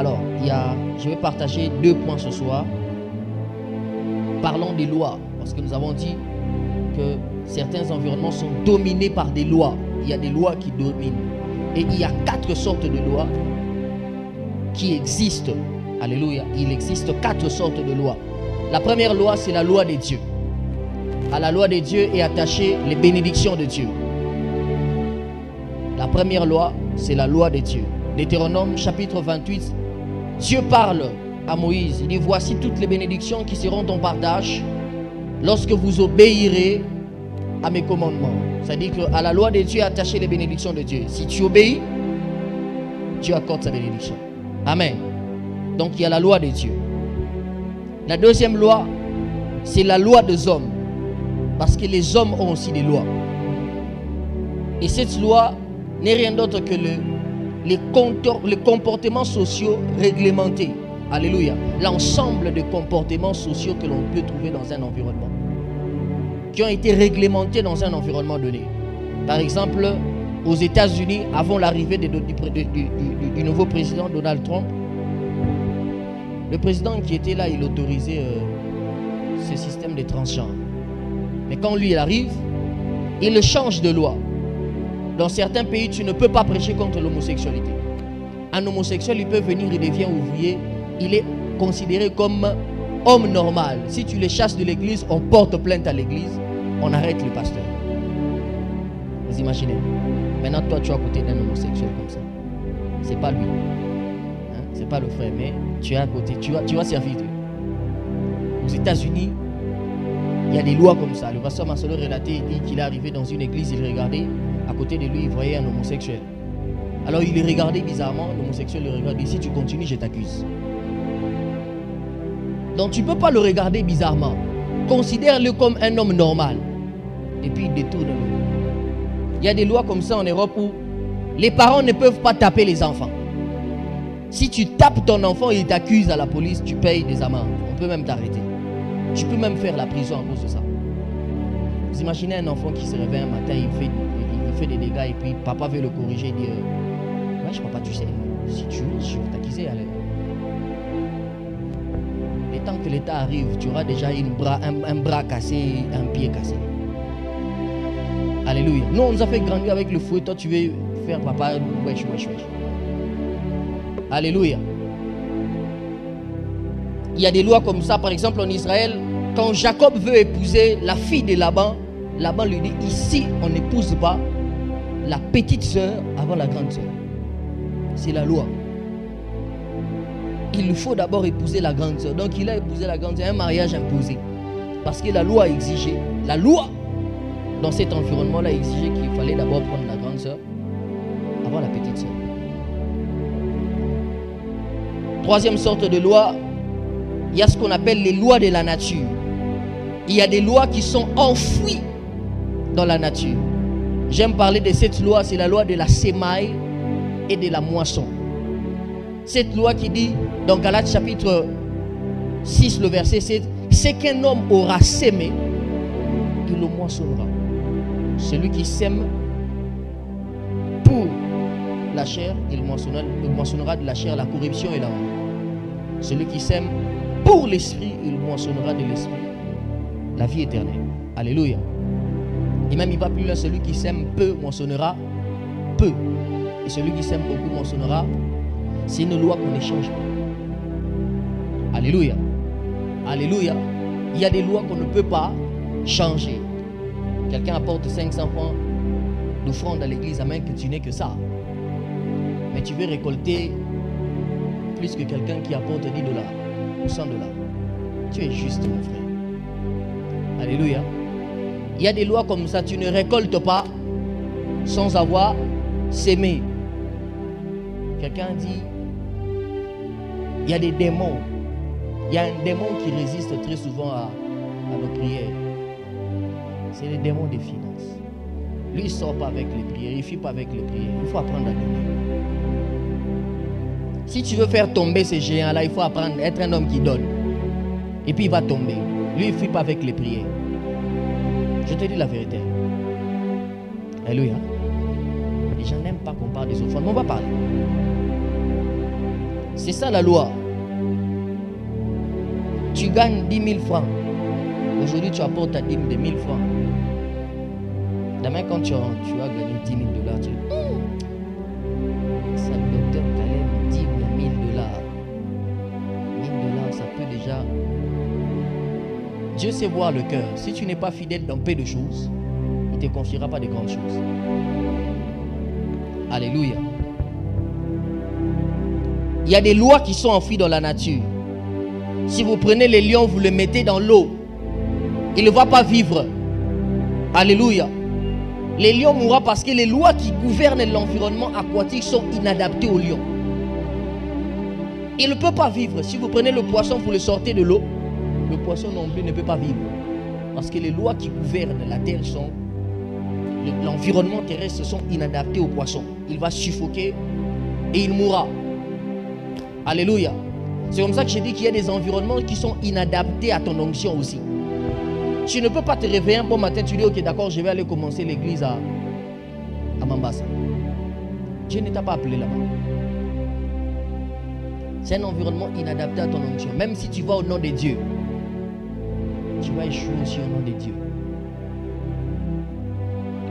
Alors, je vais partager 2 points ce soir. Parlons des lois, parce que nous avons dit que certains environnements sont dominés par des lois. Il y a des lois qui dominent. Et il y a 4 sortes de lois qui existent. Alléluia. Il existe 4 sortes de lois. La première loi, c'est la loi des dieux. À la loi des dieux est attachée les bénédictions de Dieu. La première loi, c'est la loi des dieux. Deutéronome chapitre 28, Dieu parle à Moïse. Il dit, voici toutes les bénédictions qui seront ton partage lorsque vous obéirez à mes commandements. C'est-à-dire qu'à la loi des dieux est attachée les bénédictions de Dieu. Si tu obéis, Dieu accorde sa bénédiction. Amen. Donc il y a la loi des dieux. La deuxième loi, c'est la loi des hommes. Parce que les hommes ont aussi des lois. Et cette loi n'est rien d'autre que les comportements sociaux réglementés. Alléluia. L'ensemble des comportements sociaux que l'on peut trouver dans un environnement, qui ont été réglementés dans un environnement donné. Par exemple, aux États-Unis, avant l'arrivée du nouveau président Donald Trump, le président qui était là, il autorisait ce système de transgenres. Mais quand lui il arrive, il change de loi. Dans certains pays, tu ne peux pas prêcher contre l'homosexualité. Un homosexuel, il peut venir, il devient ouvrier, il est considéré comme homme normal. Si tu les chasses de l'église, on porte plainte à l'église, on arrête le pasteur. Vous imaginez? Maintenant, toi, tu es à côté d'un homosexuel comme ça. C'est pas lui. Hein? C'est pas le frère, mais tu es à côté. Tu vas servir Dieu. Aux États-Unis, il y a des lois comme ça. Le pasteur Marcelo relaté, il dit qu'il est arrivé dans une église, il regardait, à côté de lui, il voyait un homosexuel. Alors il le regardait bizarrement, l'homosexuel le regardait. Si tu continues, je t'accuse. Donc tu ne peux pas le regarder bizarrement. Considère-le comme un homme normal. Et puis détourne-le. Il y a des lois comme ça en Europe où les parents ne peuvent pas taper les enfants. Si tu tapes ton enfant et il t'accuse à la police, tu payes des amendes. On peut même t'arrêter. Tu peux même faire la prison à cause de ça. Vous imaginez un enfant qui se réveille un matin, il fait des dégâts et puis papa veut le corriger et dit wesh papa, tu sais, si tu oses, je vais t'accuser. Et tant que l'État arrive, tu auras déjà un bras cassé, un pied cassé. Alléluia. Nous, on nous a fait grandir avec le fouet. Toi, tu veux faire papa, wesh. Alléluia. Il y a des lois comme ça. Par exemple, en Israël, quand Jacob veut épouser la fille de Laban, Laban lui dit, ici, on n'épouse pas la petite sœur avant la grande sœur. C'est la loi. Il faut d'abord épouser la grande sœur. Donc, il a épousé la grande sœur, un mariage imposé. Parce que la loi exigeait, la loi, dans cet environnement-là, exigeait qu'il fallait d'abord prendre la grande sœur avant la petite sœur. Troisième sorte de loi, il y a ce qu'on appelle les lois de la nature. Il y a des lois qui sont enfouies dans la nature. J'aime parler de cette loi, c'est la loi de la sémaille et de la moisson. Cette loi qui dit, dans Galates chapitre 6, le verset 7, ce qu'un homme aura sémé, il le moissonnera. Celui qui sème pour la chair, il moissonnera de la chair la corruption et la mort. Celui qui sème pour l'esprit, il moissonnera de l'esprit la vie éternelle. Alléluia. Et même il va plus loin, celui qui sème peu moissonnera peu. Et celui qui sème beaucoup moissonnera. C'est une loi qu'on ne change pas. Alléluia. Alléluia. Il y a des lois qu'on ne peut pas changer. Quelqu'un apporte 500 francs d'offrande à l'église, amen, que tu n'es que ça. Mais tu veux récolter plus que quelqu'un qui apporte 10 dollars ou 100 dollars. Tu es juste, mon frère. Alléluia. Il y a des lois comme ça, tu ne récoltes pas sans avoir sémé. Quelqu'un dit, il y a des démons. Il y a un démon qui résiste très souvent à nos prières. C'est le démon des finances. Lui, il ne sort pas avec les prières, il ne fuit pas avec les prières. Il faut apprendre à donner. Si tu veux faire tomber ces géants-là, il faut apprendre à être un homme qui donne. Et puis il va tomber. Lui, il ne fuit pas avec les prières. Je te dis la vérité. Alléluia. Les gens n'aiment pas qu'on parle des offrandes, mais on va parler. C'est ça la loi. Tu gagnes 10 000 francs. Aujourd'hui, tu apportes ta dîme de 1000 francs. Demain, quand tu vas gagner 10 000 $, tu dis, ça, le docteur Caleb dit 1000 $. 1000 $, ça peut déjà... Dieu sait voir le cœur. Si tu n'es pas fidèle dans peu de choses, il ne te confiera pas de grandes choses. Alléluia. Il y a des lois qui sont enfouies dans la nature. Si vous prenez les lions, vous les mettez dans l'eau, il ne va pas vivre. Alléluia. Les lions mourront parce que les lois qui gouvernent l'environnement aquatique sont inadaptées aux lions. Il ne peut pas vivre. Si vous prenez le poisson, vous le sortez de l'eau, le poisson non plus ne peut pas vivre. Parce que les lois qui gouvernent la terre sont... L'environnement terrestre sont inadaptés au poisson. Il va suffoquer et il mourra. Alléluia. C'est comme ça que j'ai dit qu'il y a des environnements qui sont inadaptés à ton onction aussi. Tu ne peux pas te réveiller un bon matin, tu dis ok d'accord, je vais aller commencer l'église à Mambasa. Dieu ne t'a pas appelé là-bas. C'est un environnement inadapté à ton onction. Même si tu vas au nom de Dieu, tu vas échouer aussi au nom de Dieu.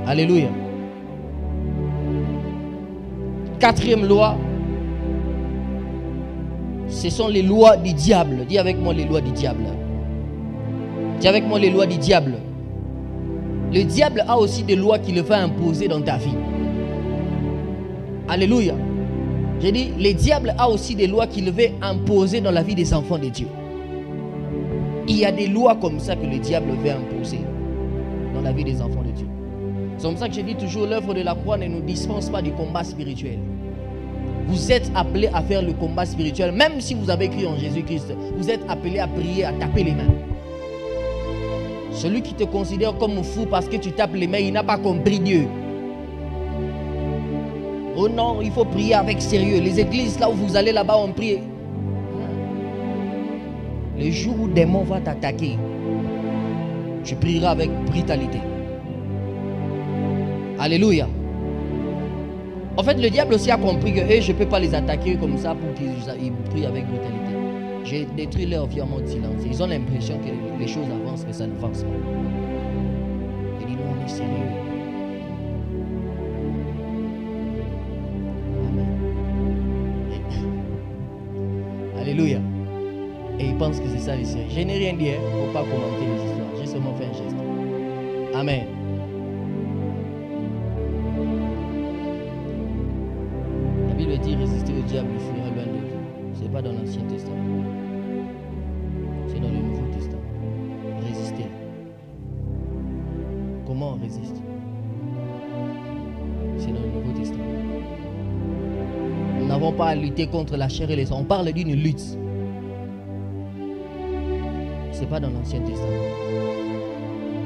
Alléluia. Quatrième loi, ce sont les lois du diable. Dis avec moi les lois du diable. Dis avec moi les lois du diable. Le diable a aussi des lois qu'il va imposer dans ta vie. Alléluia. J'ai dit, le diable a aussi des lois qu'il veut imposer dans la vie des enfants de Dieu. Il y a des lois comme ça que le diable veut imposer dans la vie des enfants de Dieu. C'est comme ça que je dis toujours, l'œuvre de la croix ne nous dispense pas du combat spirituel. Vous êtes appelés à faire le combat spirituel. Même si vous avez cru en Jésus-Christ, vous êtes appelés à prier, à taper les mains. Celui qui te considère comme fou parce que tu tapes les mains, il n'a pas compris Dieu. Oh non, il faut prier avec sérieux. Les églises là où vous allez là-bas, on prie. Le jour où démon va t'attaquer, tu prieras avec brutalité. Alléluia. En fait, le diable aussi a compris que je ne peux pas les attaquer comme ça pour qu'ils prient avec brutalité. J'ai détruit leur virement de silence. Ils ont l'impression que les choses avancent, mais ça ne avance pas. Il dit non, on est sérieux. Amen. Alléluia. Et ils pensent que c'est ça les sérieux. Je n'ai rien dit, il ne faut pas commenter les histoires. J'ai seulement fait un geste. Amen. La Bible dit résister au diable, il fuira loin de vous. Ce n'est pas dans l'Ancien Testament. C'est dans le Nouveau Testament. Résister. Comment on résiste? C'est dans le Nouveau Testament. Nous n'avons pas à lutter contre la chair et les sangs. On parle d'une lutte. Ce n'est pas dans l'Ancien Testament.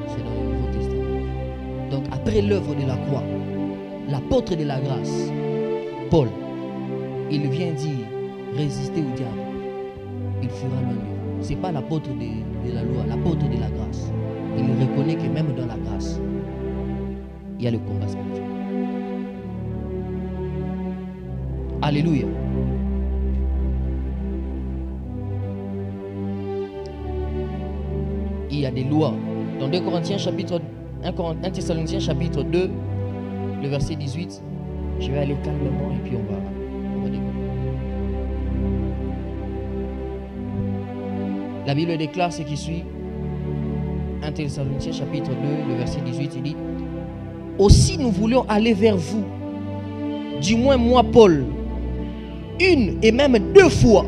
C'est dans le Nouveau Testament. Donc après l'œuvre de la croix, l'apôtre de la grâce, Paul, il vient dire résister au diable, il fera loin de vous. Ce n'est pas l'apôtre de la loi, l'apôtre de la grâce. Il reconnaît que même dans la grâce, il y a le combat spirituel. Alléluia. Il y a des lois. Dans 2 Corinthiens chapitre 1 Thessaloniciens chapitre 2, le verset 18. Je vais aller calmement et puis on va découvrir. La Bible déclare ce qui suit. 1 Thessaloniciens chapitre 2, le verset 18, il dit: aussi nous voulions aller vers vous, du moins moi Paul, une et même 2 fois,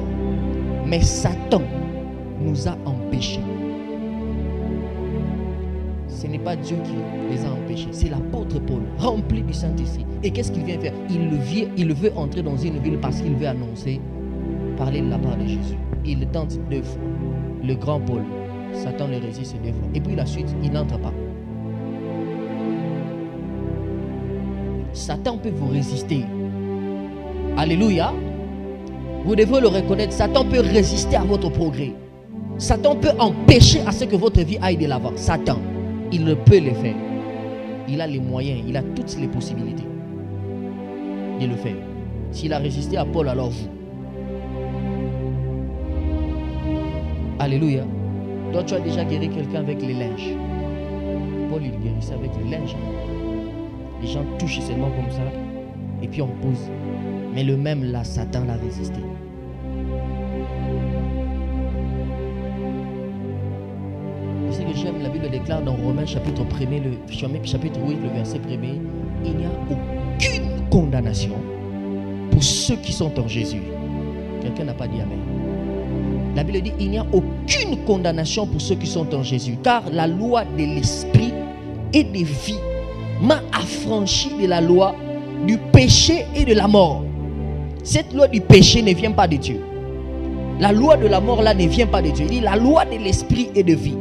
mais Satan nous a empêchés. Ce n'est pas Dieu qui les a empêchés, c'est l'apôtre Paul, rempli du Saint-Esprit. Et qu'est-ce qu'il vient faire? Il veut entrer dans une ville parce qu'il veut annoncer, parler de la part de Jésus. Il tente 2 fois. Le grand Paul, Satan le résiste 2 fois. Et puis la suite, il n'entre pas. Satan peut vous résister. Alléluia. Vous devez le reconnaître. Satan peut résister à votre progrès. Satan peut empêcher à ce que votre vie aille de l'avant. Satan, il peut le faire. Il a les moyens, il a toutes les possibilités de le faire. S'il a résisté à Paul, alors vous. Alléluia. Toi, tu as déjà guéri quelqu'un avec les linges. Paul, il guérissait avec les linges. Les gens touchent seulement comme ça. Et puis on pose. Mais le même là, Satan l'a résisté. Ce que j'aime, la Bible déclare dans Romains chapitre 1er, chapitre 8, le verset 1er, il n'y a aucune condamnation pour ceux qui sont en Jésus. Quelqu'un n'a pas dit amen. La Bible dit il n'y a aucune condamnation pour ceux qui sont en Jésus, car la loi de l'esprit et de vie m'a affranchi de la loi du péché et de la mort. Cette loi du péché ne vient pas de Dieu. La loi de la mort là ne vient pas de Dieu. Il dit la loi de l'esprit et de vie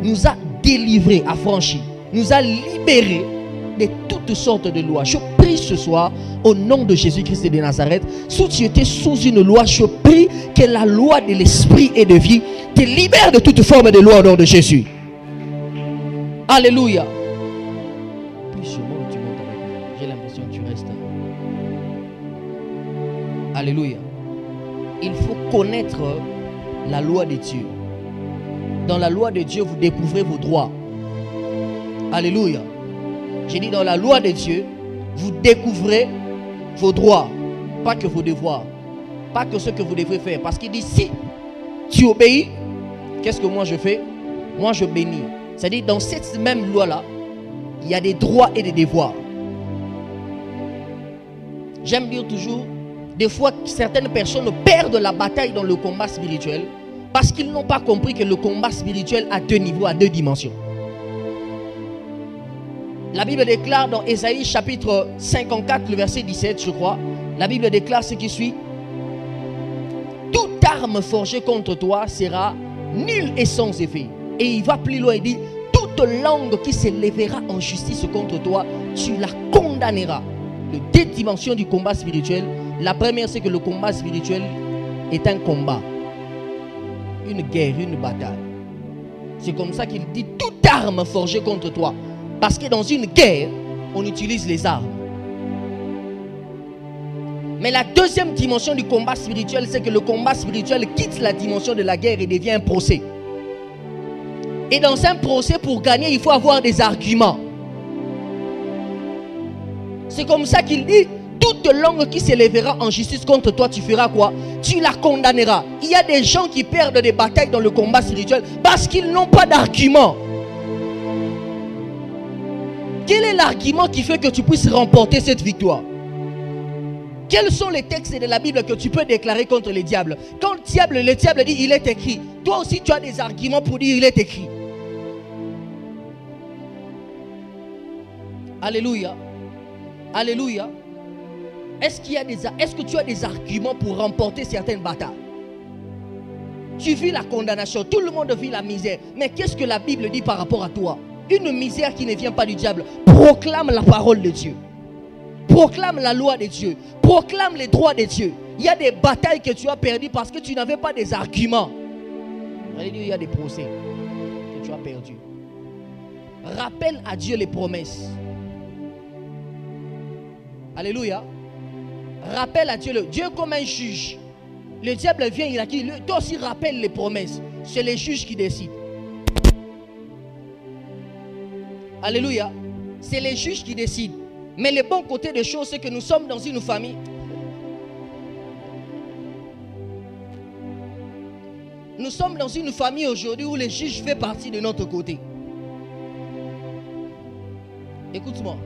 nous a délivrés, affranchis, nous a libérés de toutes sortes de lois. Je prie ce soir au nom de Jésus-Christ de Nazareth. Si tu étais sous une loi, je prie que la loi de l'esprit et de vie te libère de toute forme de loi au nom de Jésus. Alléluia. Plus je monte, tu montes avec moi. J'ai l'impression que tu restes. Alléluia. Il faut connaître la loi de Dieu. Dans la loi de Dieu, vous découvrez vos droits. Alléluia. J'ai dit dans la loi de Dieu, vous découvrez vos droits, pas que vos devoirs, pas que ce que vous devrez faire. Parce qu'il dit si tu obéis, qu'est-ce que moi je fais? Moi je bénis. C'est-à-dire dans cette même loi-là, il y a des droits et des devoirs. J'aime dire toujours, des fois certaines personnes perdent la bataille dans le combat spirituel parce qu'ils n'ont pas compris que le combat spirituel a deux niveaux, a deux dimensions. La Bible déclare dans Ésaïe chapitre 54, le verset 17, je crois. La Bible déclare ce qui suit. Toute arme forgée contre toi sera nulle et sans effet. Et il va plus loin, il dit, toute langue qui se lèvera en justice contre toi, tu la condamneras. Les deux dimensions du combat spirituel. La première, c'est que le combat spirituel est un combat. Une guerre, une bataille. C'est comme ça qu'il dit, toute arme forgée contre toi. Parce que dans une guerre, on utilise les armes. Mais la deuxième dimension du combat spirituel, c'est que le combat spirituel quitte la dimension de la guerre et devient un procès. Et dans un procès, pour gagner, il faut avoir des arguments. C'est comme ça qu'il dit, toute langue qui s'élèvera en justice contre toi, tu feras quoi? Tu la condamneras. Il y a des gens qui perdent des batailles dans le combat spirituel parce qu'ils n'ont pas d'argument. Quel est l'argument qui fait que tu puisses remporter cette victoire? Quels sont les textes de la Bible que tu peux déclarer contre les diables? Quand le diable dit il est écrit, toi aussi tu as des arguments pour dire il est écrit. Alléluia. Alléluia. Est-ce que tu as des arguments pour remporter certaines batailles? Tu vis la condamnation, tout le monde vit la misère. Mais qu'est-ce que la Bible dit par rapport à toi? Une misère qui ne vient pas du diable. Proclame la parole de Dieu. Proclame la loi de Dieu. Proclame les droits de Dieu. Il y a des batailles que tu as perdues parce que tu n'avais pas des arguments. Il y a des procès que tu as perdus. Rappelle à Dieu les promesses. Alléluia. Rappelle à Dieu. Dieu comme un juge. Le diable vient, il a dit, toi aussi rappelle les promesses. C'est les juges qui décident. Alléluia. C'est les juges qui décident. Mais le bon côté des choses, c'est que nous sommes dans une famille. Nous sommes dans une famille aujourd'hui où les juges font partie de notre côté. Écoute-moi.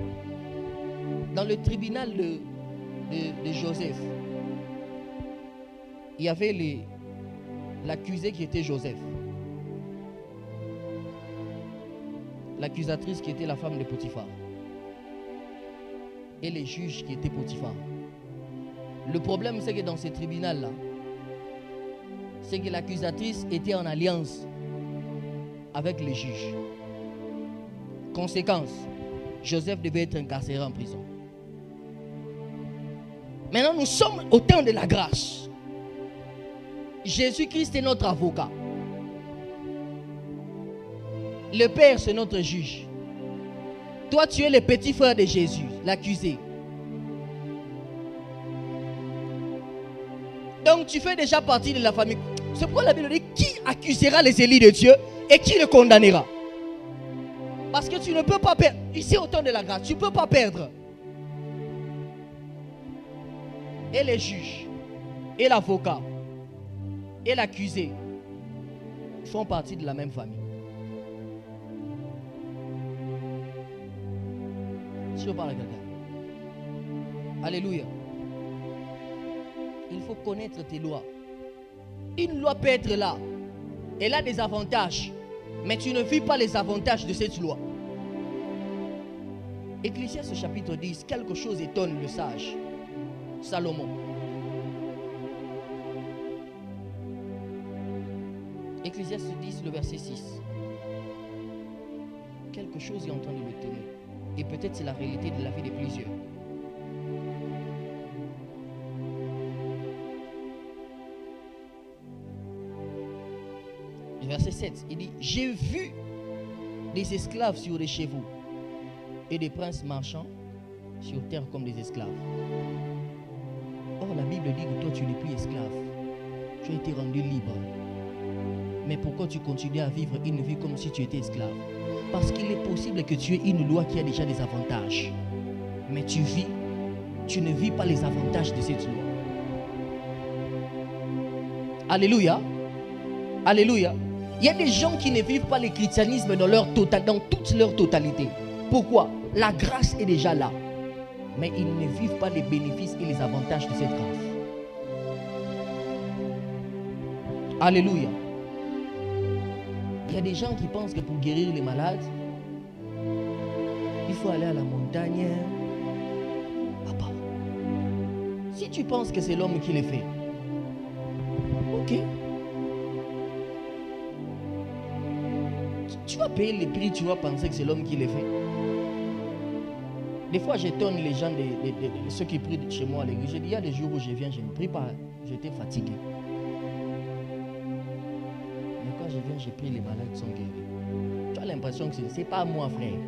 Dans le tribunal de Joseph, il y avait l'accusé qui était Joseph. L'accusatrice qui était la femme de Potiphar. Et les juges qui étaient Potiphar. Le problème, c'est que dans ce tribunal-là, c'est que l'accusatrice était en alliance avec les juges. Conséquence, Joseph devait être incarcéré en prison. Maintenant, nous sommes au temps de la grâce. Jésus-Christ est notre avocat. Le Père, c'est notre juge. Toi, tu es le petit frère de Jésus, l'accusé. Donc, tu fais déjà partie de la famille. C'est pourquoi la Bible dit, qui accusera les élus de Dieu et qui le condamnera? Parce que tu ne peux pas perdre. Ici, au temps de la grâce, tu ne peux pas perdre. Et les juges, et l'avocat, et l'accusé font partie de la même famille. Si je parle à quelqu'un. Alléluia. Il faut connaître tes lois. Une loi peut être là. Elle a des avantages. Mais tu ne vis pas les avantages de cette loi. Ecclésiaste chapitre 10, quelque chose étonne le sage Salomon. Ecclésiaste 10, le verset 6. Quelque chose est en train de l'étonner. Et peut-être c'est la réalité de la vie de plusieurs. Verset 7, il dit, j'ai vu des esclaves sur des chevaux et des princes marchands sur terre comme des esclaves. Or la Bible dit que toi tu n'es plus esclave. Tu as été rendu libre. Mais pourquoi tu continues à vivre une vie comme si tu étais esclave? Parce qu'il est possible que tu aies une loi qui a déjà des avantages. Mais tu ne vis pas les avantages de cette loi. Alléluia. Alléluia. Il y a des gens qui ne vivent pas le christianisme dans toute leur totalité. Pourquoi? La grâce est déjà là. Mais ils ne vivent pas les bénéfices et les avantages de cette grâce. Alléluia. Il y a des gens qui pensent que pour guérir les malades, il faut aller à la montagne. Papa, si tu penses que c'est l'homme qui le fait, ok. Tu vas payer les prix, tu vas penser que c'est l'homme qui les fait. Des fois, j'étonne les gens, ceux qui prient chez moi à l'église. Je dis, il y a des jours où je viens, je ne prie pas, j'étais fatigué. Mais quand je viens, je prie, les malades sont guéris. Tu as l'impression que ce n'est pas moi, frère.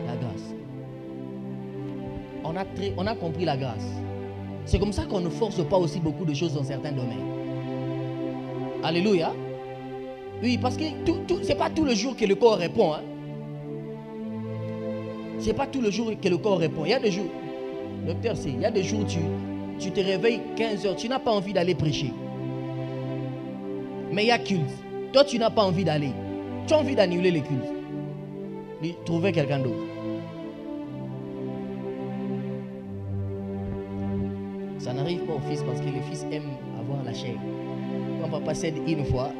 La grâce. On a compris la grâce. C'est comme ça qu'on ne force pas aussi beaucoup de choses dans certains domaines. Alléluia. Oui, parce que ce n'est pas tout le jour que le corps répond. Hein. Ce n'est pas tout le jour que le corps répond. Il y a des jours, docteur, il y a des jours où tu te réveilles 15 heures, tu n'as pas envie d'aller prêcher. Mais il y a culte. Toi, tu n'as pas envie d'aller. Tu as envie d'annuler les cultes. Trouver quelqu'un d'autre. Ça n'arrive pas au fils parce que les fils aiment avoir la chair. Quand papa cède une fois,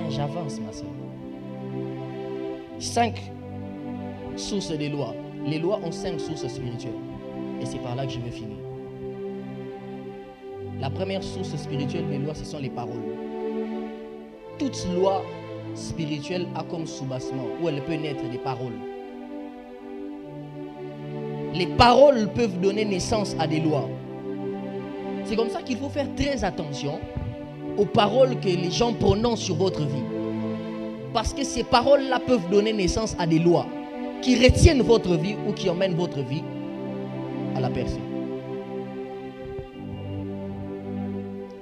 j'avance, ma soeur. 5 sources des lois. Les lois ont 5 sources spirituelles. Et c'est par là que je vais finir. La première source spirituelle des lois, ce sont les paroles. Toute loi spirituelle a comme soubassement, où elle peut naître des paroles. Les paroles peuvent donner naissance à des lois. C'est comme ça qu'il faut faire très attention aux paroles que les gens prononcent sur votre vie. Parce que ces paroles-là peuvent donner naissance à des lois qui retiennent votre vie ou qui emmènent votre vie à la personne.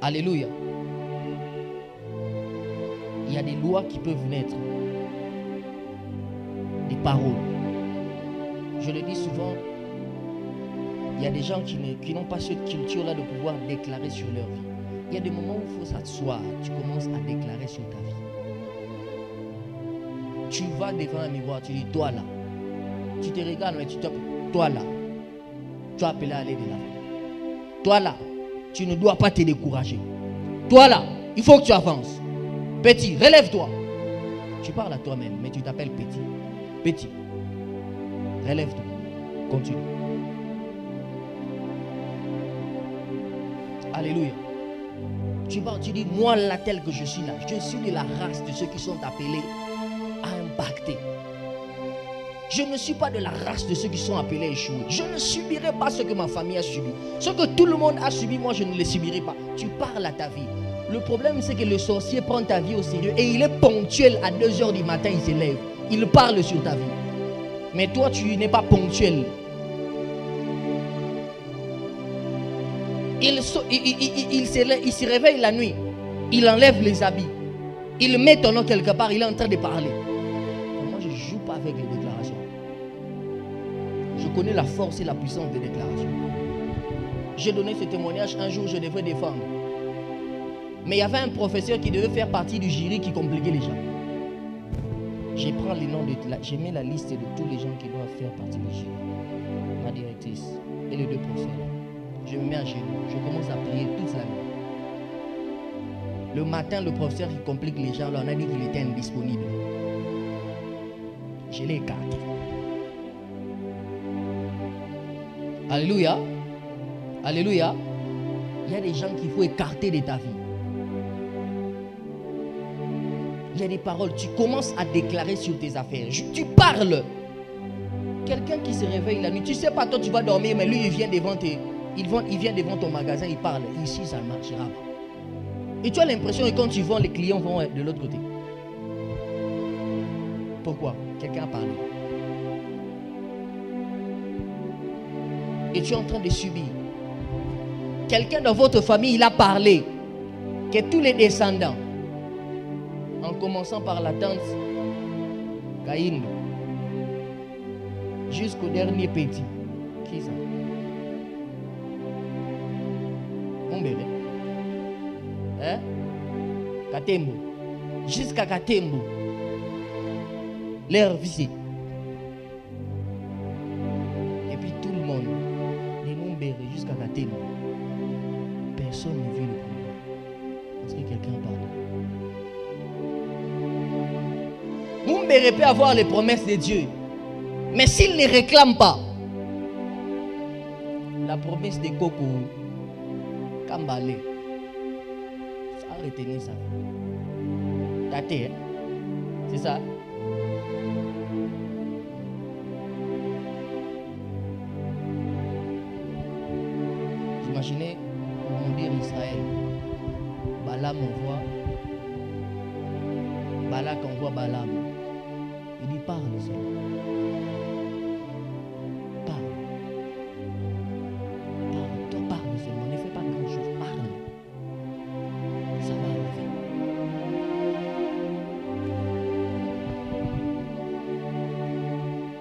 Alléluia. Il y a des lois qui peuvent naître. Des paroles. Je le dis souvent, il y a des gens qui n'ont pas cette culture-là de pouvoir déclarer sur leur vie. Il y a des moments où il faut s'asseoir, tu commences à déclarer sur ta vie. Tu vas devant un miroir, tu dis, toi là. Tu te regardes, mais tu te dis, toi là. Tu as appelé à aller de l'avant. Toi là, tu ne dois pas te décourager. Toi là, il faut que tu avances. Petit, relève-toi. Tu parles à toi-même, mais tu t'appelles petit. Petit, relève-toi. Continue. Alléluia. Tu parles, tu dis, moi là tel que je suis là, je suis de la race de ceux qui sont appelés à impacter. Je ne suis pas de la race de ceux qui sont appelés à échouer. Je ne subirai pas ce que ma famille a subi. Ce que tout le monde a subi, moi je ne les subirai pas. Tu parles à ta vie. Le problème c'est que le sorcier prend ta vie au sérieux et il est ponctuel à 2 h du matin, il se lève. Il parle sur ta vie. Mais toi tu n'es pas ponctuel. Il se réveille la nuit. Il enlève les habits. Il met ton nom quelque part. Il est en train de parler. Moi, je ne joue pas avec les déclarations. Je connais la force et la puissance des déclarations. J'ai donné ce témoignage un jour, je devais défendre. Mais il y avait un professeur qui devait faire partie du jury qui compliquait les gens. Je prends les noms, je mets la liste de tous les gens qui doivent faire partie du jury. Ma directrice et les deux professeurs. Je me mets à genoux, je commence à prier toute la nuit. Le matin, le professeur qui complique les gens, on a dit qu'il était indisponible. Je l'ai écarté. Alléluia. Alléluia. Il y a des gens qu'il faut écarter de ta vie. Il y a des paroles, tu commences à déclarer sur tes affaires. Tu parles. Quelqu'un qui se réveille la nuit, tu ne sais pas, toi tu vas dormir, mais lui il vient devant ton magasin, il parle. Ici ça ne marchera pas. Et tu as l'impression que quand tu vends, les clients vont de l'autre côté. Pourquoi? Quelqu'un a parlé. Et tu es en train de subir. Quelqu'un dans votre famille, il a parlé. Que tous les descendants, en commençant par la tante Caïn, jusqu'au dernier petit. Qui ça? Mon bébé. Hein? Katembo. Jusqu'à Katembo. Leur visite. Et puis tout le monde. Les Mombéré jusqu'à Katembo. Personne ne vit le problème. Parce que quelqu'un parle. Mombéré peut avoir les promesses de Dieu. Mais s'il ne réclame pas la promesse de Coco, Kambale, ça a retenu ça. Tate, hein? C'est ça? Imaginez, on dit Israël. Balaam envoie. Balak envoie Balaam. Il dit parle seulement.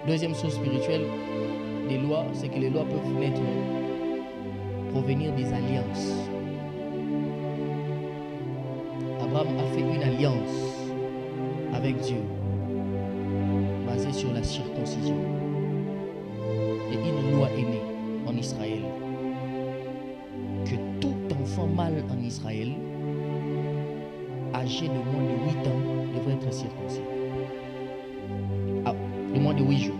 Deuxième source spirituelle des lois, c'est que les lois peuvent provenir des alliances. Abraham a fait une alliance avec Dieu basée sur la circoncision. Et une loi est née en Israël que tout enfant mâle en Israël âgé de moins de 8 ans devrait être circoncis. De moins de 8 jours.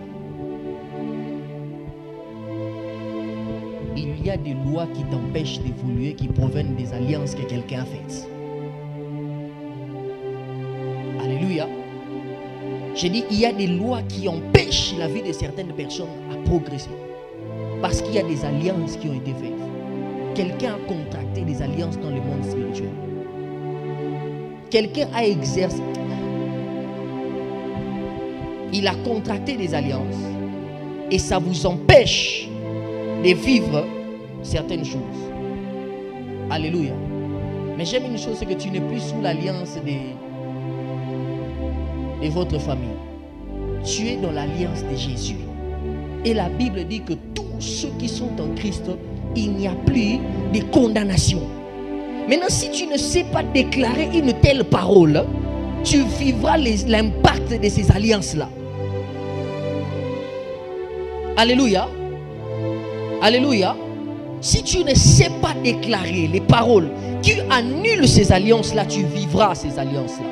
Il y a des lois qui t'empêchent d'évoluer, qui proviennent des alliances que quelqu'un a faites. Alléluia. J'ai dit, il y a des lois qui empêchent la vie de certaines personnes à progresser. Parce qu'il y a des alliances qui ont été faites. Quelqu'un a contracté des alliances dans le monde spirituel. Quelqu'un a exercé. Il a contracté des alliances et ça vous empêche de vivre certaines choses. Alléluia. Mais j'aime une chose, c'est que tu n'es plus sous l'alliance de votre famille. Tu es dans l'alliance de Jésus. Et la Bible dit que tous ceux qui sont en Christ, il n'y a plus de condamnation. Maintenant, si tu ne sais pas déclarer une telle parole, tu vivras l'impact de ces alliances-là. Alléluia. Alléluia. Si tu ne sais pas déclarer les paroles qui annulent ces alliances-là, tu vivras ces alliances-là.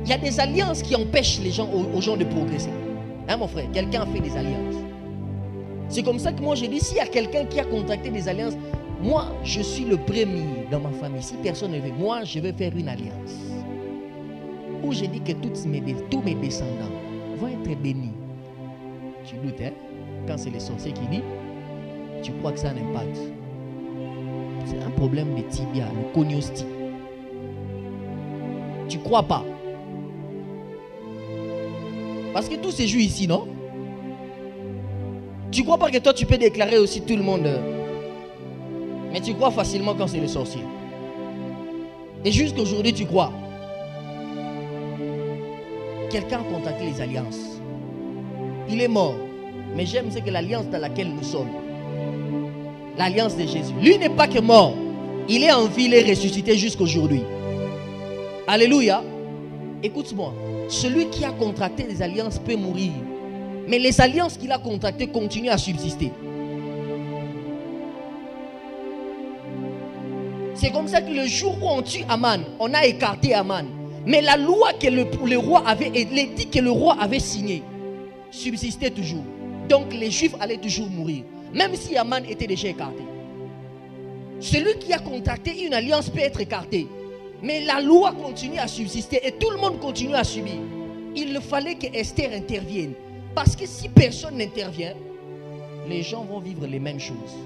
Il y a des alliances qui empêchent les gens, aux gens de progresser. Hein, mon frère? Quelqu'un a fait des alliances. C'est comme ça que moi j'ai dit, s'il y a quelqu'un qui a contracté des alliances, moi je suis le premier dans ma famille. Si personne ne veut, moi je vais faire une alliance. Où j'ai dit que tous mes descendants vont être bénis. Tu doutes, hein? Quand c'est les sorciers qui disent, tu crois que ça a un impact. C'est un problème de tibia, le cognostic. Tu crois pas? Parce que tout se joue ici, non? Tu crois pas que toi tu peux déclarer aussi tout le monde, mais tu crois facilement quand c'est le sorcier. Et jusqu'aujourd'hui tu crois. Quelqu'un a contacté les alliances. Il est mort. Mais j'aime c'est que l'alliance dans laquelle nous sommes, l'alliance de Jésus, lui n'est pas que mort. Il est en vie, il est ressuscité jusqu'aujourd'hui. Alléluia. Écoute-moi. Celui qui a contracté des alliances peut mourir. Mais les alliances qu'il a contractées continuent à subsister. C'est comme ça que le jour où on tue Aman, on a écarté Aman. Mais la loi que le roi avait, l'édit que le roi avait signé, subsistait toujours. Donc les Juifs allaient toujours mourir. Même si Aman était déjà écarté. Celui qui a contracté une alliance peut être écarté. Mais la loi continue à subsister et tout le monde continue à subir. Il fallait que Esther intervienne. Parce que si personne n'intervient, les gens vont vivre les mêmes choses.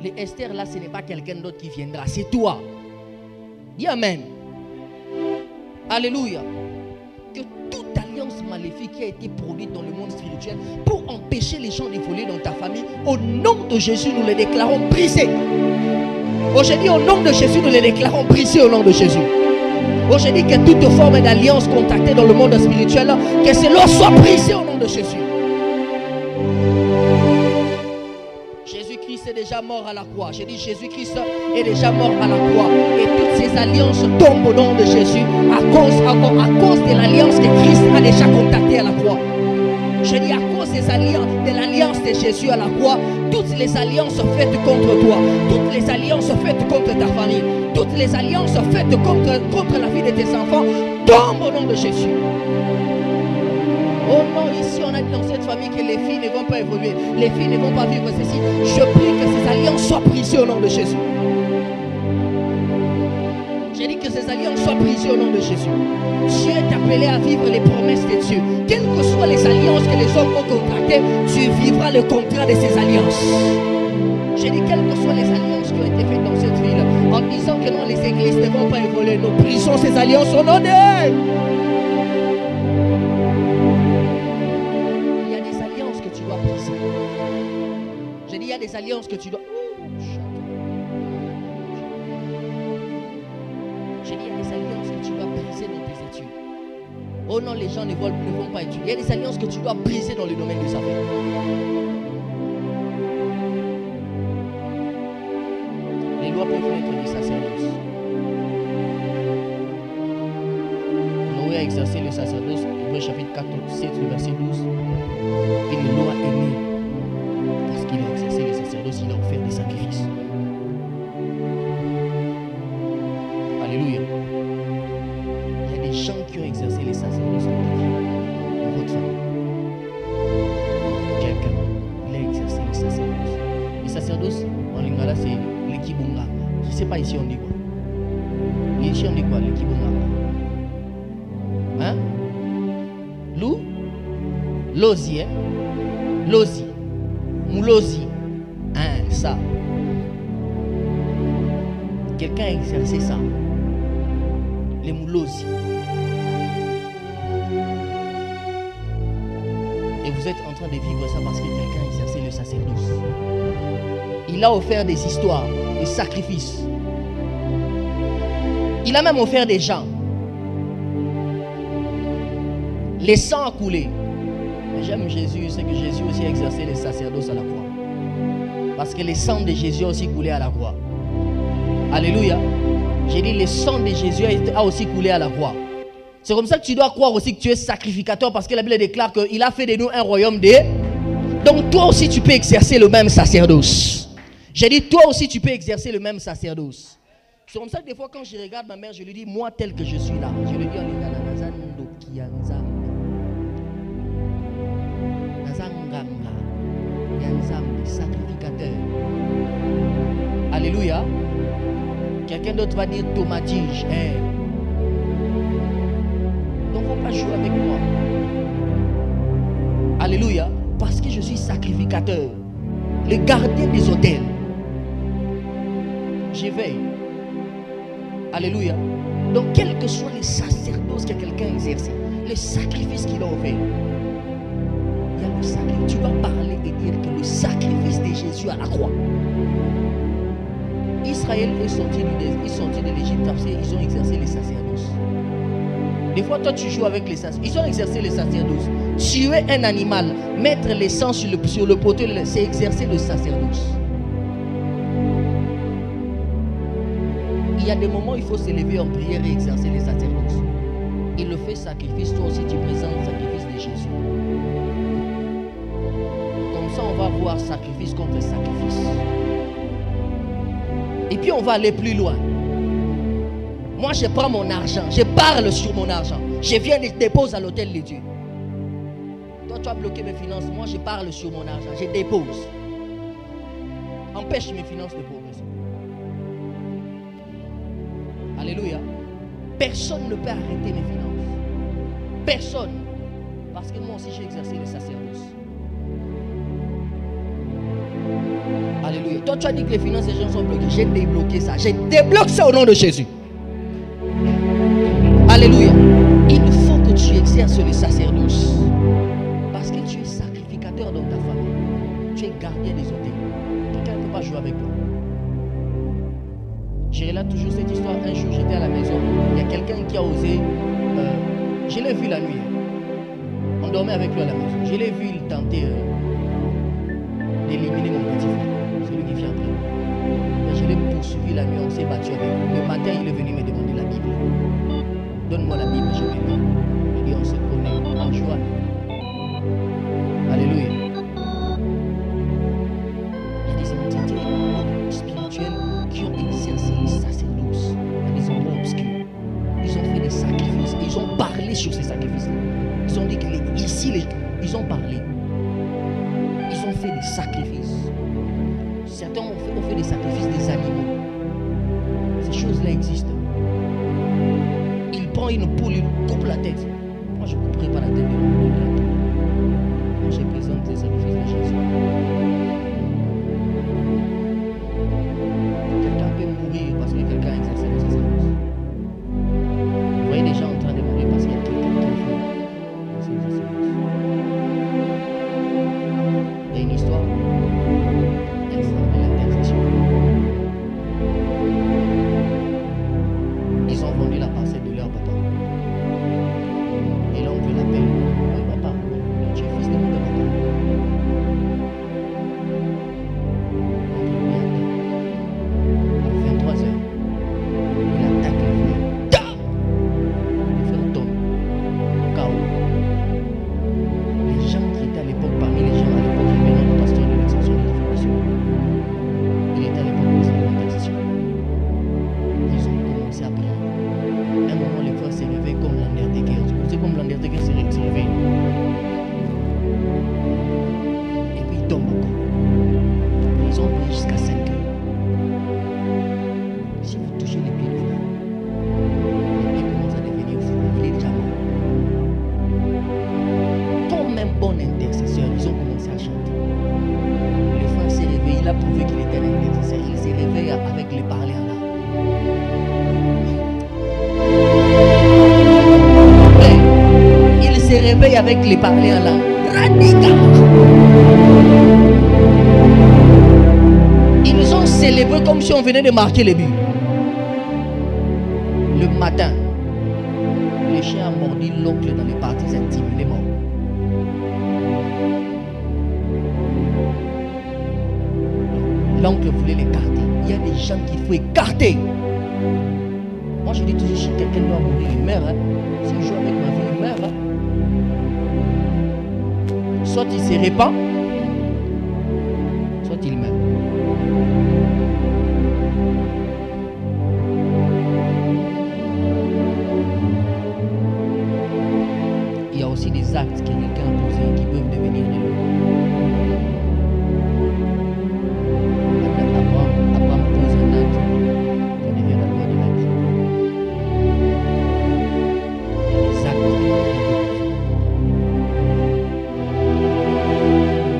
Les Esther là, ce n'est pas quelqu'un d'autre qui viendra, c'est toi. Dis Amen. Alléluia. Que toute alliance maléfique qui a été produite dans le monde spirituel pour empêcher les gens d'évoluer dans ta famille, au nom de Jésus, nous les déclarons brisés. Aujourd'hui, au nom de Jésus, nous les déclarons brisés au nom de Jésus. Aujourd'hui, que toute forme d'alliance contactée dans le monde spirituel, que cela soit brisé au nom de Jésus. Jésus-Christ est déjà mort à la croix. J'ai dit Jésus-Christ est déjà mort à la croix. Et toutes ces alliances tombent au nom de Jésus à cause de l'alliance que Christ a déjà contactée à la croix. Je dis à cause de l'alliance de Jésus à la croix, toutes les alliances faites contre toi, toutes les alliances faites contre ta famille, toutes les alliances faites contre la vie de tes enfants tombent au nom de Jésus. Oh non, ici on a dit dans cette famille que les filles ne vont pas évoluer, les filles ne vont pas vivre ceci. Je prie que ces alliances soient brisées au nom de Jésus. J'ai dit que ces alliances soient brisées au nom de Jésus. Dieu est appelé à vivre les promesses de Dieu. Quelles que soient les alliances que les hommes ont contractées, tu vivras le contrat de ces alliances. J'ai dit quelles que soient les alliances qui ont été faites dans cette ville, en disant que non, les églises ne vont pas évoluer, nous brisons ces alliances au nom de Dieu. Il y a des alliances que tu dois briser. J'ai dit il y a des alliances que tu dois... J'ai dit il y a des alliances que tu dois briser dans tes études. Oh non, les gens ne vont pas étudier. Il y a des alliances que tu dois briser dans le domaine des affaires. Les lois peuvent être des sacerdoces. Noé a exercé le sacerdoce, Hébreux chapitre 4, 7, verset 12. Et le loi est née. Parce qu'il a exercé le sacerdoce, il a offert des sacrifices. Alléluia. Il y a des gens qui ont exercé les sacerdoces dans votre famille. Quelqu'un, il a exercé le sacerdoce. Le sacerdoce, en lingala, c'est l'ékibunga. Je ne sais pas ici on dit quoi. Ici on dit quoi, l'ékibunga? Hein? Lou? Lozi, hein? Lozi. Moulozi. Hein, ça. Quelqu'un a exercé ça. Les moulosi. Et vous êtes en train de vivre ça parce que quelqu'un a exercé le sacerdoce. Il a offert des histoires, des sacrifices. Il a même offert des gens. Les sangs a coulé. Mais j'aime Jésus, c'est que Jésus aussi a exercé le sacerdoce à la croix. Parce que le sang de Jésus a aussi coulé à la croix. Alléluia. J'ai dit le sang de Jésus a aussi coulé à la croix. C'est comme ça que tu dois croire aussi que tu es sacrificateur, parce que la Bible déclare qu'il a fait de nous un royaume de... Donc toi aussi tu peux exercer le même sacerdoce. J'ai dit toi aussi tu peux exercer le même sacerdoce. C'est comme ça que des fois quand je regarde ma mère, je lui dis moi tel que je suis là. Je lui dis en lingala nazando kianzam. Nazanganga. Yanzam, sacrificateur. Alléluia. Quelqu'un d'autre va dire tomatige. Hein? Donc il ne faut pas jouer avec moi. Alléluia. Parce que je suis sacrificateur. Le gardien des autels. J'éveille. Alléluia. Donc quels que soient les sacerdoces que quelqu'un exerce, le sacrifice qu'il a offert. Il y a le sacrifice. Tu vas parler et dire que le sacrifice de Jésus à la croix. Israël est sorti de l'Égypte parce qu'ils ont exercé les sacerdoces. Des fois, toi, tu joues avec les sacerdoces. Ils ont exercé les sacerdoces. Tuer un animal, mettre les sangs sur le poteau, c'est exercer le sacerdoce. Il y a des moments où il faut s'élever en prière et exercer les sacerdoces. Il le fait sacrifice, toi aussi tu présentes le sacrifice de Jésus. Comme ça, on va voir sacrifice contre sacrifice. Et puis on va aller plus loin. Moi je prends mon argent, je parle sur mon argent. Je viens et je dépose à l'autel de Dieu. Toi tu as bloqué mes finances, moi je parle sur mon argent, je dépose. Empêche mes finances de progresser. Alléluia. Personne ne peut arrêter mes finances. Personne. Parce que moi aussi j'ai exercé le sacerdoce. Alléluia. Toi tu as dit que les finances des gens sont bloquées. J'ai débloqué ça. Je débloque ça au nom de Jésus. Alléluia. Il faut que tu exerces le sacerdoce. Parce que tu es sacrificateur dans ta famille. Tu es gardien des hôtels. Quelqu'un ne peut pas jouer avec toi. Je relate toujours cette histoire. Un jour j'étais à la maison. Il y a quelqu'un qui a osé. Je l'ai vu la nuit. On dormait avec lui à la maison. Je l'ai vu, il tentait d'éliminer mon petit frère. Celui qui vient après. Et je l'ai poursuivi la nuit. On s'est battu avec lui. Le matin, il est venu me demander la Bible. Donne-moi la Bible, je vais lire. Il dit on se connaît en joie. Alléluia. Il y a des entités spirituelles qui ont exercé les sacerdoces dans des endroits obscurs. Ils ont fait des sacrifices. Ils ont parlé sur ces sacrifices. Ils ont dit que ici, ils ont parlé. Ils ont fait des sacrifices. Certains ont fait des sacrifices des animaux. Ces choses-là existent. Il prend une poule, il coupe la tête. Moi, je ne couperai pas la tête de l'homme. Moi, je présente les sacrifices de Jésus. Quelqu'un peut mourir parce que quelqu'un a exercé le sacerdoce. Vous voyez des gens en train de mourir parce qu'il y a quelqu'un qui a fait le sacerdoce. Il y a une histoire. Elle s'appelle l'intercession. Ils ont vendu la parcelle de leur papa. Et l'oncle l'appelle. Oui, papa, tu es fils de mon papa. À 23h, il attaque le frère. Le frère tombe. Chaos. Les gens qui étaient à l'époque, parmi les gens à l'époque, il y avait un pasteur de l'exception de la formation. Il était à l'époque de l'intercession. Ils ont commencé à prier. À un moment, les frères s'est réveillé comme l'Undertaker. C'est comme l'Undertaker s'est réveillé. Et puis ils tombent encore. Ils ont prié jusqu'à 5 heures. Si vous touchez les pieds du frère, les pieds commencent à devenir fous. Il est déjà mort. Comme un bon intercesseur, ils ont commencé à chanter. Le frère s'est réveillé, il a prouvé qu'il était un intercesseur. Il s'est réveillé avec les parler en langue. Il se réveille avec les parler en langue. Radical. Ils ont célébré comme si on venait de marquer le but. Le matin, le chien a mordu l'oncle dans les parties intimes. Il est mort. L'oncle voulait l'écarter. Il y a des gens qu'il faut écarter. Moi je dis toujours, si quelqu'un doit mourir, il meurt. Hein. Si je joue avec ma vie, il meurt. Hein. Soit il se répand, soit il meurt. Il y a aussi des actes que quelqu'un a posés qui peuvent devenir de l'eau. Abraham pose un acte, ça devient la loi de la vie. Il y a des actes que quelqu'un peut poser.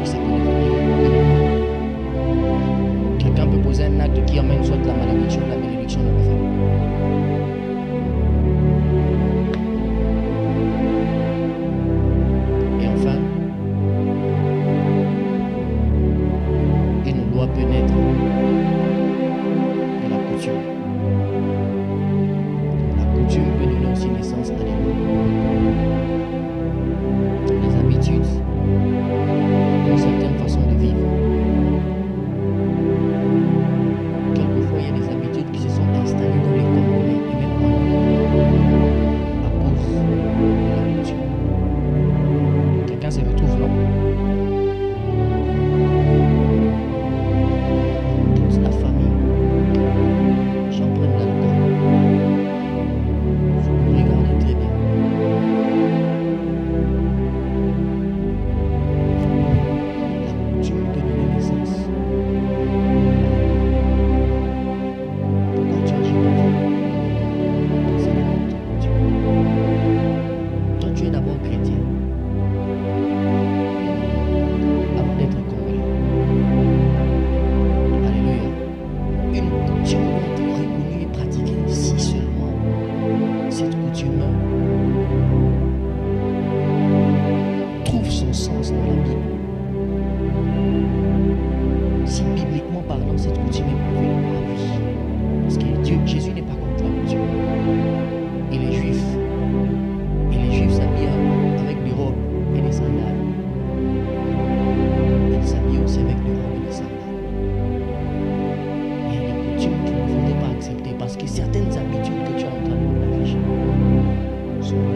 Ça peut devenir. Quelqu'un peut poser un acte qui amène soit la malédiction ou la bénédiction dans la famille. coutume trouve son sens dans la Bible. Si bibliquement parlant, cette coutume est prouvée, ah oui. Parce que Jésus n'est pas contre la coutume. Et les Juifs s'habillent avec des robes et des sandales. Ils s'habillent aussi avec des robes et des sandales. Il y a des coutumes qu'il ne faudrait pas accepter parce que certaines habitudes que tu es en train de négliger sont liées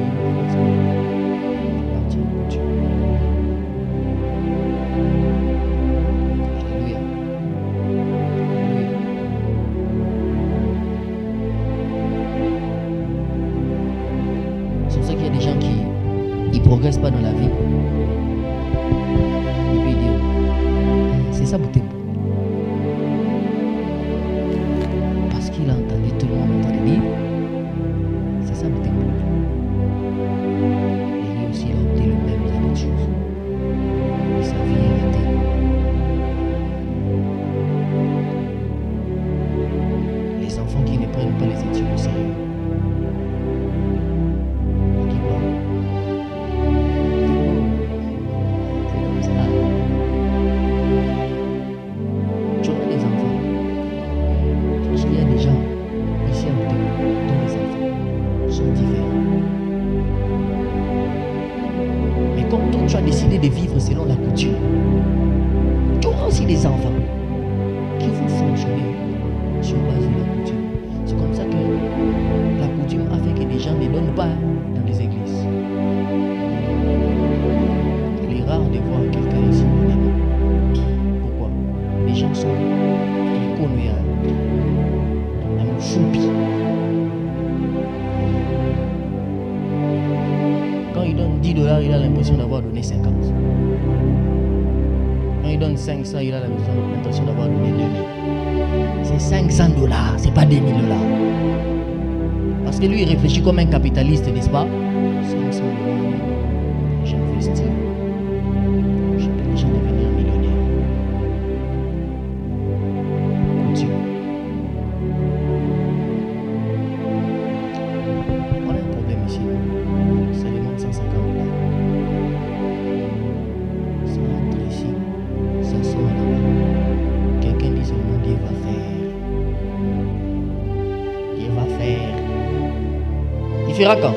à partie de coutume. Alléluia. C'est pour ça qu'il y a des gens qui ne progressent pas dans la vie. Et puis ils disent, c'est ça beauté. Parce qu'il a entendu tout le monde en train de dire, c'est ça beauté. Et lui aussi il a opté le même genre de choses. Et sa vie est arrêtée. Les enfants qui ne prennent pas les études au sérieux. De vivre selon la coutume. Tu auras aussi des enfants qui vont fonctionner sur base de la coutume. C'est comme ça que la coutume a fait que les gens ne donnent pas dans les églises. Il est rare de voir quelqu'un ici. Pourquoi? Les gens sont les connoyants, les choupis. Quand il donne $10, il a l'impression d'avoir donné 50. Quand il donne 500, il a l'impression d'avoir donné 2000. C'est $500, c'est pas $2000. Parce que lui, il réfléchit comme un capitaliste, n'est-ce pas? $500, j'investis. Je peux déjà devenir millionnaire. Coutume. On a un problème ici. Ça demande $150. Ça entre ici, ça sort là-bas. Quelqu'un dit seulement Dieu va faire. Dieu va faire. Il fera quand?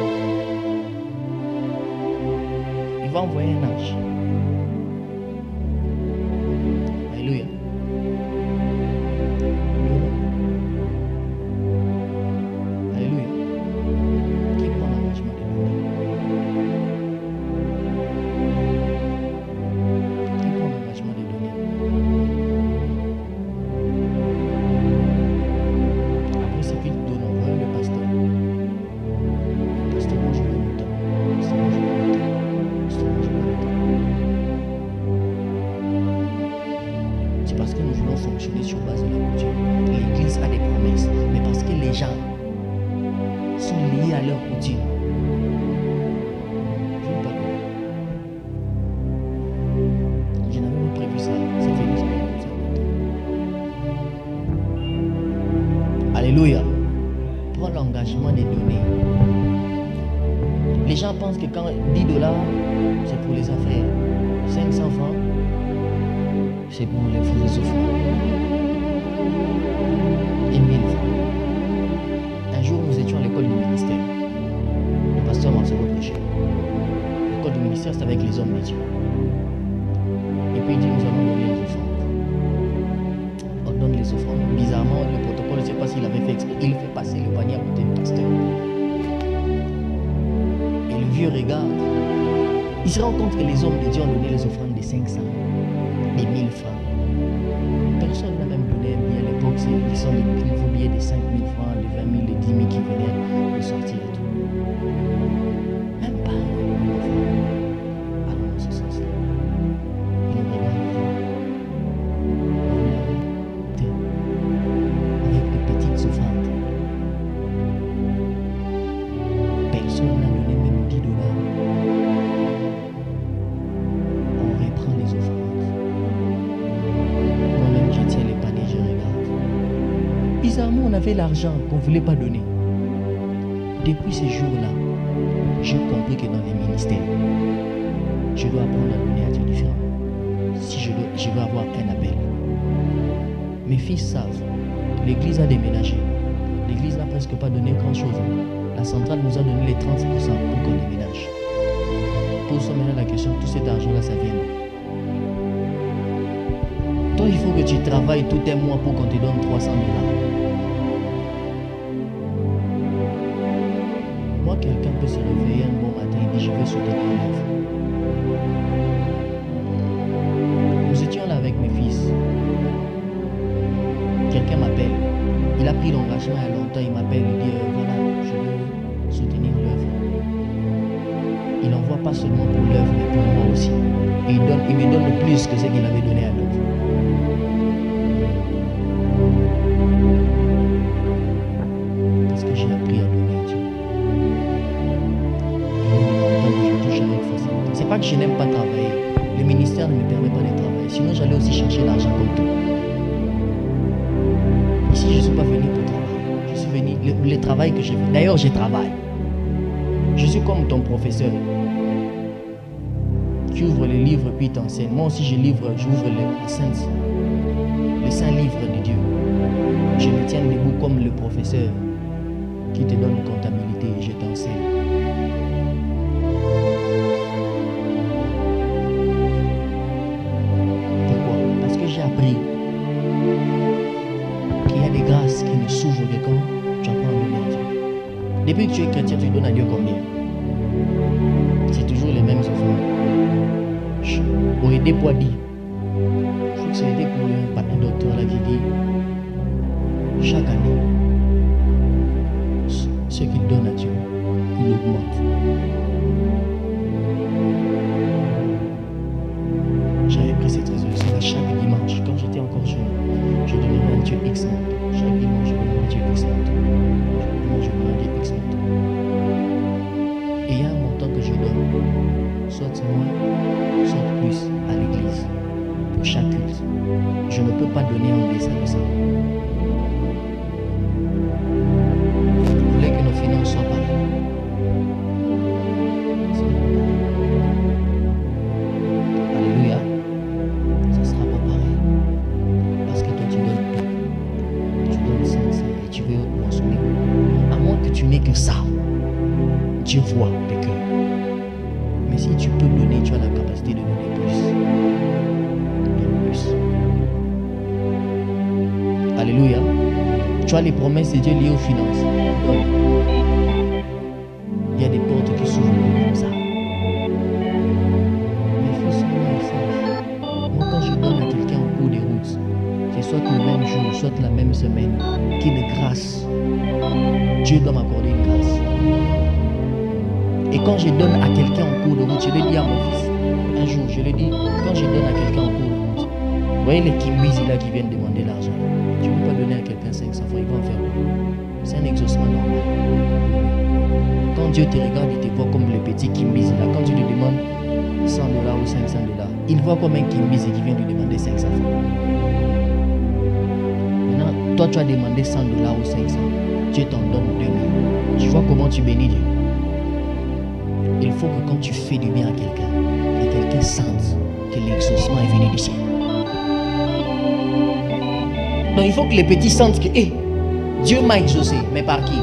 Il va envoyer un ange. Alléluia. Alléluia. Qui prend l'engagement de donner? Qui prend l'engagement de donner? Après, c'est qu'il donne, on voit le pasteur. Le pasteur mange le mouton. Le pasteur mange le mouton. Le pasteur mange le mouton. C'est parce que nous voulons fonctionner sur base de la coutume. L'église a des promesses, mais parce que les gens sont liés à leur coutume. Je ne veux pas donner. Je n'avais pas prévu ça. C'est fini, ça. Alléluia. Prends l'engagement de donner. Les gens pensent que quand $10, c'est pour les affaires. 500 francs, c'est pour les fausses offrandes. Et 1000 francs. Un jour, nous étions à l'école du ministère. Le pasteur Marcelo prêchait. L'école du ministère, c'est avec les hommes de Dieu. Et puis il dit, nous allons donner les offrandes. On donne les offrandes. Bizarrement, le protocole, je ne sais pas s'il avait fait exprès. Il fait passer le panier à côté du pasteur. Et le vieux regarde. Il se rend compte que les hommes de Dieu ont donné les offrandes de 500, des 1000 francs. Personne n'a même donné un billet à l'époque. Ce sont des nouveaux billets de 5 000 francs, de 20 000, de 10 000 qui venaient de sortir et tout. Même pas un offrande. Allons dans ce sens-là. Il nous regarde avec de petites offrandes. Personne n'a donné même $10. On reprend les offrandes. Moi-même, je tiens les paniers, je regarde. Bizarrement, on avait l'argent qu'on ne voulait pas donner. Depuis ces jours-là, j'ai compris que dans les ministères, je dois apprendre à donner à Dieu différemment. Si je veux avoir un appel. Mes fils savent, l'église a déménagé. L'église n'a presque pas donné grand-chose. La centrale nous a donné les 30% pour qu'on déménage. Pose-toi maintenant la question, tout cet argent-là, ça vient d'où? Toi, il faut que tu travailles tout un mois pour qu'on te donne 300 $. Moi, quelqu'un peut se réveiller un bon matin et dire, je vais soutenir l'œuvre. Nous étions là avec mes fils. Quelqu'un m'appelle. Il a pris l'engagement il y a longtemps. Il m'appelle, il dit, voilà, je veux soutenir l'œuvre. Il n'envoie pas seulement pour l'œuvre, mais pour moi aussi. Et il me donne plus que ce qu'il avait donné à l'œuvre. Parce que j'ai appris à donner à Dieu. C'est pas que je n'aime pas travailler. Le ministère ne me permet pas de travailler. Sinon, j'allais aussi chercher l'argent comme tout. Ici, je ne suis pas venu pour travailler. Je suis venu, le travail que j'ai fait. D'ailleurs, je travaille. Je suis comme ton professeur. Tu ouvres les livres puis t'enseignes. Moi aussi, j'ouvre les saints livres de Dieu. Je me tiens debout comme le professeur qui te donne une comptabilité et je t'enseigne. Pourquoi? Parce que j'ai appris qu'il y a des grâces qui ne s'ouvrent que quand tu apprends à donner à Dieu. Depuis que tu es chrétien, tu donnes à Dieu combien? C'est toujours les mêmes offrandes. Pour aider Poidi, je crois que c'est aidé pour un docteur là qui dit chaque année, ce qu'il donne à Dieu, il augmente. J'avais pris cette résolution à chaque dimanche, quand j'étais encore jeune, je donnerais à Dieu X montant. Chaque dimanche, je donnerais à Dieu X montant. Je donnerais à Dieu X montant. Et il y a un montant que je donne, soit moins, soit plus à l'église, pour chaque culte. Je ne peux pas donner en dessin de ça. Vous voulez que nos finances soient pareilles. Alléluia. Ça ne sera pas pareil. Parce que toi tu donnes tout. Tu donnes 500 et tu veux consommer. À moins que tu n'aies que ça. Dieu voit le cœur. Mais si tu peux donner, tu as la capacité de donner plus. Alléluia. Tu as les promesses de Dieu liées aux finances. Donne. Il y a des portes qui s'ouvrent comme ça. Mais il faut se faire. Moi, quand je donne à quelqu'un au cours des routes, c'est soit le même jour, soit la même semaine, qu'une grâce. Dieu doit m'accorder une grâce. Et quand je donne à quelqu'un en cours de route, je le dis à mon fils. Un jour, je le dis, quand je donne à quelqu'un en cours de route, vous voyez les Kimbizi là qui viennent demander l'argent. Tu ne peux pas donner à quelqu'un 500 francs, il va en faire quoi? C'est un exaucement normal. Quand Dieu te regarde, il te voit comme le petit Kimbizi là. Quand tu lui demandes 100 $ ou 500 $, il voit comme un Kimbizi qui vient lui demander 500 francs. Maintenant, toi tu as demandé 100 $ ou 500, Dieu t'en donne 2000. Tu vois comment tu bénis Dieu? Il faut que quand tu fais du bien à quelqu'un, que quelqu'un sente que l'exaucement est venu du ciel. Donc il faut que les petits sentent que Dieu m'a exaucé, mais par qui?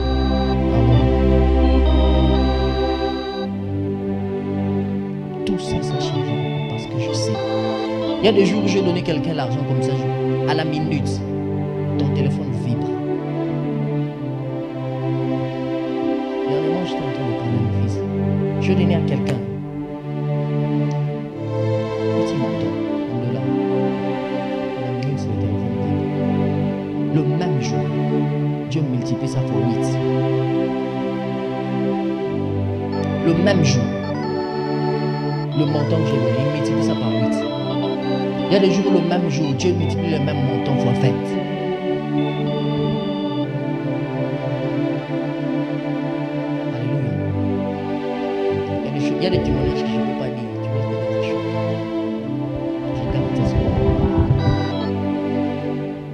Tout ça, ça change parce que je sais. Il y a des jours où j'ai donné quelqu'un l'argent comme ça, à la minute, ton téléphone vibre. Dernièrement, j'étais en train de parler à mon fils. Je donnais à quelqu'un petit montant, $1. La minute, c'est le téléphone vibre. Le même jour, Dieu multiplie ça pour 8. Le même jour, le montant que j'ai donné, il multiplie ça par 8. Il y a des jours où le même jour, Dieu multiplie le même montant fois 20. Alléluia. Il y a des témoignages que je ne peux pas dire. Tu vois, c'est chaud. Je garde ça.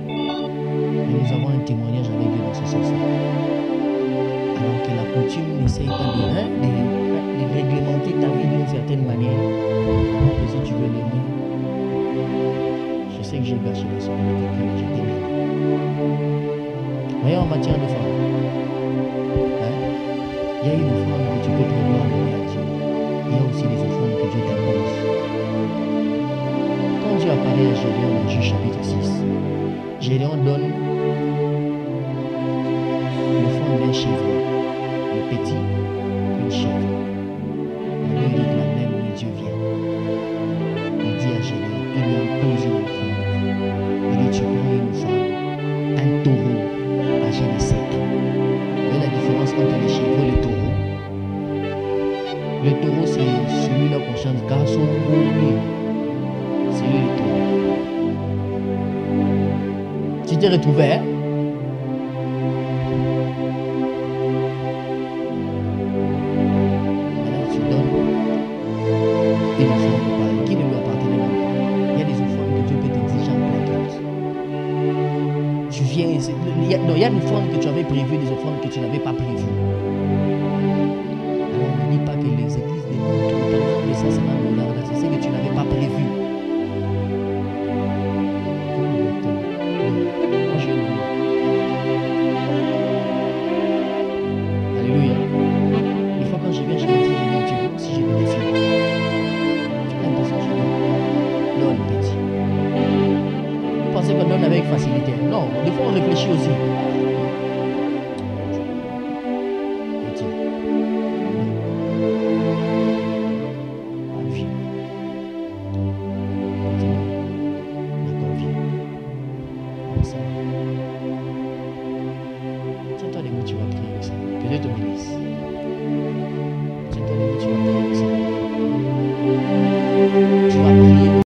Mais nous avons un témoignage avec Dieu dans ce sens-là. Alors que la coutume essaye de réglementer ta vie d'une certaine manière. Et si tu veux l'aimer, je sais que j'ai gâché la soirée de quelqu'un que j'étais bien. Voyons en matière de femme. Il y a une offrande que tu peux prévoir donner à Dieu. Il y a aussi des offrandes que Dieu t'impose. Quand Dieu apparaît à Gédéon dans Juge chapitre 6, Gédéon donne l'offrande d'un chèvre, le petit, une chèvre. Le lit de la même où Dieu vient. Il dit à Gédéon, il lui impose une offrande. Il dit, tu prends une offrande, un taureau âgé de 7 ans. Vous voyez la différence entre les chèvres et les taureaux? Le taureau, c'est celui-là qu'on chante Garçon Bourré. C'est lui le taureau. Tu t'es retrouvé, hein? Maintenant, tu donnes une offrande pareille qui ne lui appartenait même pas. Il y a des offrandes que Dieu peut t'exiger en plein cœur. Tu viens, il y a une offrande que tu avais prévue, des offrandes que tu n'avais pas prévues.